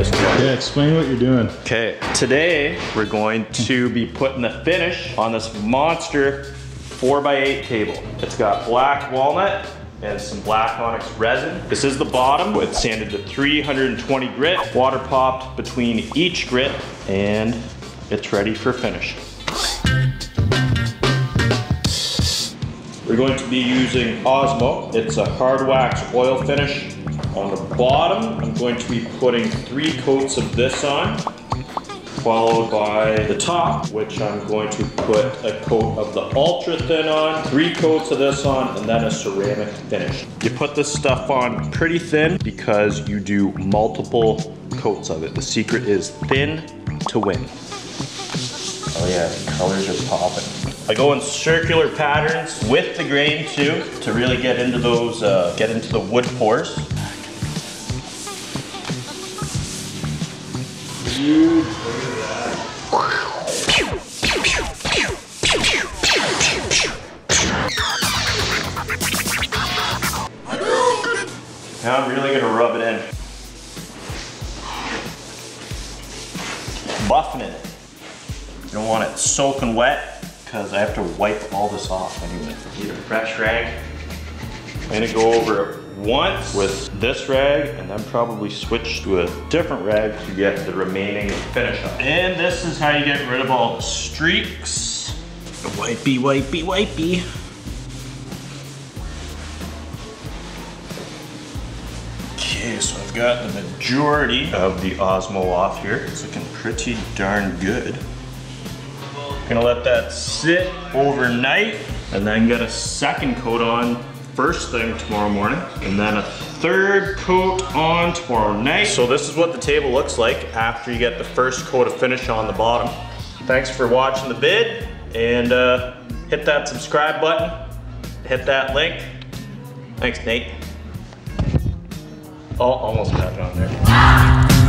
this one. Yeah, explain what you're doing. Okay, today we're going to be putting the finish on this monster 4x8 table. It's got black walnut and some black onyx resin. This is the bottom. It's sanded to 320 grit, water popped between each grit, and it's ready for finish. We're going to be using Osmo. It's a hard wax oil finish. On the bottom, I'm going to be putting 3 coats of this on, followed by the top, which I'm going to put a coat of the ultra thin on, 3 coats of this on, and then a ceramic finish. You put this stuff on pretty thin because you do multiple coats of it. The secret is thin to win. Oh yeah, the colors are popping. I go in circular patterns with the grain too, to really get into those, get into the wood pores. Dude, look at that. Now I'm really gonna rub it in. Buffing it. You don't want it soaking wet because I have to wipe all this off anyway. Need a fresh rag. I'm gonna go over it once with this rag and then probably switch to a different rag to get the remaining finish up. And this is how you get rid of all the streaks. Wipey, wipey, wipey. Okay, so I've got the majority of the Osmo off here. It's looking pretty darn good. Gonna let that sit overnight and then get a second coat on first thing tomorrow morning, and then a third coat on tomorrow night. So this is what the table looks like after you get the first coat of finish on the bottom. Thanks for watching the vid, and hit that subscribe button, hit that link. Thanks, Nate. Oh, almost got it on there.